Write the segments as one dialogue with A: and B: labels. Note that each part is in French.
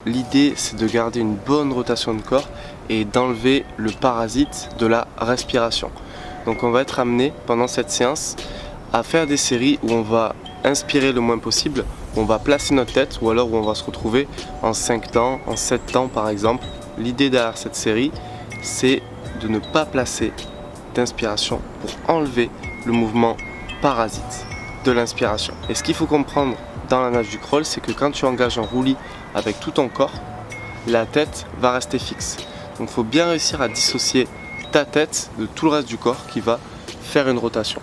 A: l'idée c'est de garder une bonne rotation de corps et d'enlever le parasite de la respiration. Donc on va être amené pendant cette séance à faire des séries où on va inspirer le moins possible, où on va placer notre tête ou alors où on va se retrouver en 5 temps, en 7 temps par exemple. L'idée derrière cette série, c'est de ne pas placer d'inspiration pour enlever le mouvement parasite de l'inspiration. Et ce qu'il faut comprendre dans la nage du crawl, c'est que quand tu engages un roulis avec tout ton corps, la tête va rester fixe. Donc il faut bien réussir à dissocier ta tête de tout le reste du corps qui va faire une rotation.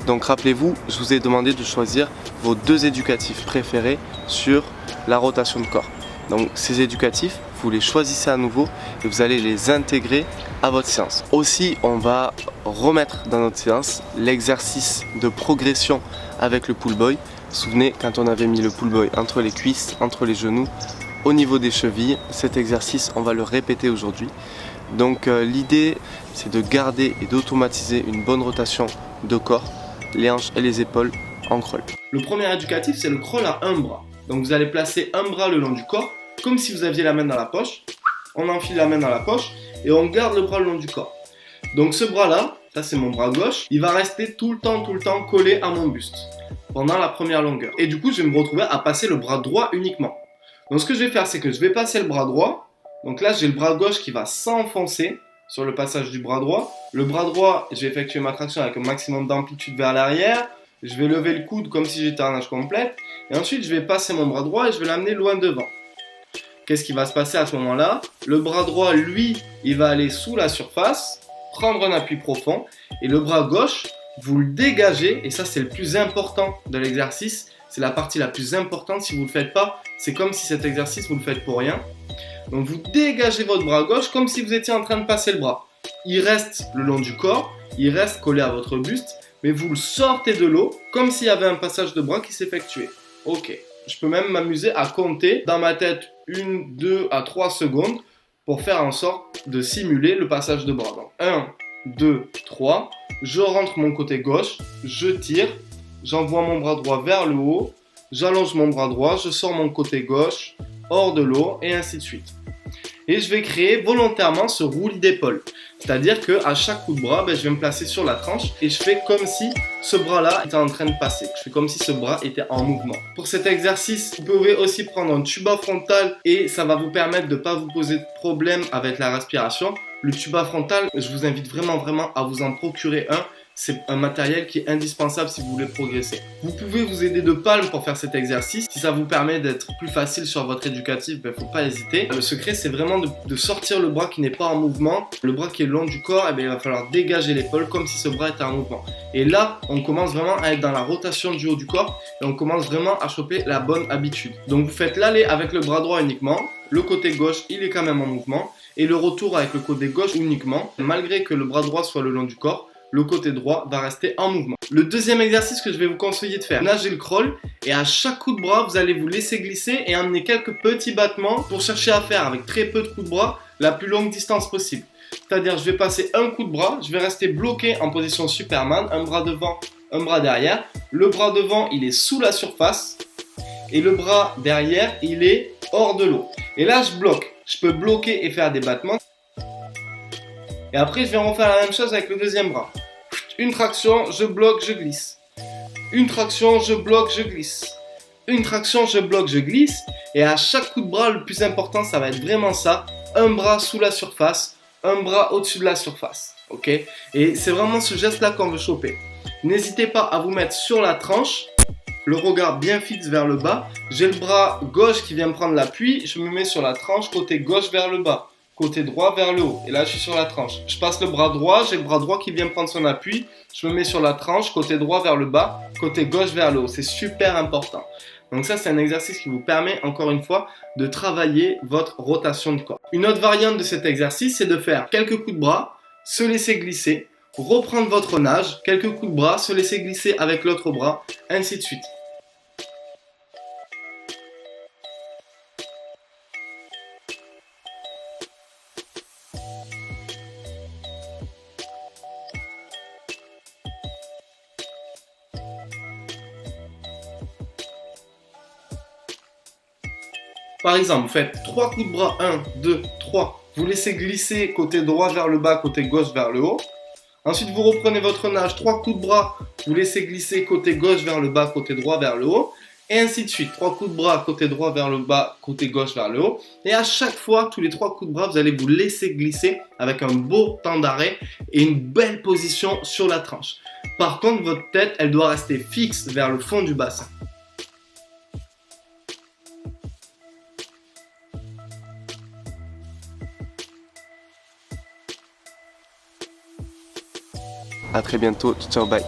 A: Donc rappelez-vous, je vous ai demandé de choisir vos 2 éducatifs préférés sur la rotation de corps. Donc ces éducatifs, vous les choisissez à nouveau et vous allez les intégrer à votre séance. Aussi, on va remettre dans notre séance l'exercice de progression avec le pull boy. Vous vous souvenez, quand on avait mis le pull boy entre les cuisses, entre les genoux, au niveau des chevilles, cet exercice, on va le répéter aujourd'hui. Donc l'idée, c'est de garder et d'automatiser une bonne rotation de corps, les hanches et les épaules en crawl. Le premier éducatif, c'est le crawl à un bras. Donc vous allez placer un bras le long du corps, comme si vous aviez la main dans la poche. On enfile la main dans la poche et on garde le bras le long du corps. Donc ce bras-là, ça c'est mon bras gauche, il va rester tout le temps collé à mon buste pendant la première longueur. Et du coup, je vais me retrouver à passer le bras droit uniquement. Donc ce que je vais faire, c'est que je vais passer le bras droit. Donc là, j'ai le bras gauche qui va s'enfoncer sur le passage du bras droit. Le bras droit, je vais effectuer ma traction avec un maximum d'amplitude vers l'arrière. Je vais lever le coude comme si j'étais en nage complète. Et ensuite, je vais passer mon bras droit et je vais l'amener loin devant. Qu'est-ce qui va se passer à ce moment-là? Le bras droit, lui, il va aller sous la surface, prendre un appui profond. Et le bras gauche, vous le dégagez. Et ça, c'est le plus important de l'exercice. C'est la partie la plus importante. Si vous ne le faites pas, c'est comme si cet exercice, vous le faites pour rien. Donc vous dégagez votre bras gauche comme si vous étiez en train de passer le bras. Il reste le long du corps, il reste collé à votre buste, mais vous le sortez de l'eau comme s'il y avait un passage de bras qui s'effectuait. Ok, je peux même m'amuser à compter dans ma tête 1, 2 à 3 secondes pour faire en sorte de simuler le passage de bras. Donc 1, 2, 3, je rentre mon côté gauche, je tire, j'envoie mon bras droit vers le haut, j'allonge mon bras droit, je sors mon côté gauche hors de l'eau et ainsi de suite. Et je vais créer volontairement ce roulis d'épaule. C'est-à-dire qu'à chaque coup de bras, je vais me placer sur la tranche et je fais comme si ce bras-là était en train de passer. Je fais comme si ce bras était en mouvement. Pour cet exercice, vous pouvez aussi prendre un tuba frontal et ça va vous permettre de ne pas vous poser de problème avec la respiration. Le tuba frontal, je vous invite vraiment à vous en procurer un. C'est un matériel qui est indispensable si vous voulez progresser. Vous pouvez vous aider de palmes pour faire cet exercice. Si ça vous permet d'être plus facile sur votre éducatif, faut pas hésiter. Le secret, c'est vraiment de sortir le bras qui n'est pas en mouvement. Le bras qui est le long du corps, il va falloir dégager l'épaule comme si ce bras était en mouvement. Et là, on commence vraiment à être dans la rotation du haut du corps et on commence vraiment à choper la bonne habitude. Donc vous faites l'aller avec le bras droit uniquement. Le côté gauche, il est quand même en mouvement. Et le retour avec le côté gauche uniquement, malgré que le bras droit soit le long du corps, le côté droit va rester en mouvement. Le deuxième exercice que je vais vous conseiller de faire, nager le crawl, et à chaque coup de bras, vous allez vous laisser glisser et amener quelques petits battements pour chercher à faire avec très peu de coups de bras la plus longue distance possible. C'est-à-dire, je vais passer un coup de bras, je vais rester bloqué en position Superman, un bras devant, un bras derrière. Le bras devant, il est sous la surface et le bras derrière, il est hors de l'eau. Et là, je bloque. Je peux bloquer et faire des battements. Et après, je vais refaire la même chose avec le deuxième bras. Une traction, je bloque, je glisse. Une traction, je bloque, je glisse. Une traction, je bloque, je glisse. Et à chaque coup de bras, le plus important, ça va être vraiment ça. Un bras sous la surface, un bras au-dessus de la surface. Ok? Et c'est vraiment ce geste-là qu'on veut choper. N'hésitez pas à vous mettre sur la tranche, le regard bien fixe vers le bas. J'ai le bras gauche qui vient prendre l'appui. Je me mets sur la tranche, côté gauche vers le bas. Côté droit vers le haut. Et là, je suis sur la tranche. Je passe le bras droit, j'ai le bras droit qui vient prendre son appui. Je me mets sur la tranche, côté droit vers le bas, côté gauche vers le haut. C'est super important. Donc ça, c'est un exercice qui vous permet, encore une fois, de travailler votre rotation de corps. Une autre variante de cet exercice, c'est de faire quelques coups de bras, se laisser glisser, reprendre votre nage, quelques coups de bras, se laisser glisser avec l'autre bras, ainsi de suite. Par exemple, vous faites 3 coups de bras, 1, 2, 3. Vous laissez glisser côté droit vers le bas, côté gauche vers le haut. Ensuite, vous reprenez votre nage, 3 coups de bras, vous laissez glisser côté gauche vers le bas, côté droit vers le haut. Et ainsi de suite. 3 coups de bras, côté droit vers le bas, côté gauche vers le haut. Et à chaque fois, tous les 3 coups de bras, vous allez vous laisser glisser avec un beau temps d'arrêt et une belle position sur la tranche. Par contre, votre tête, elle doit rester fixe vers le fond du bassin. À très bientôt. Ciao, bye.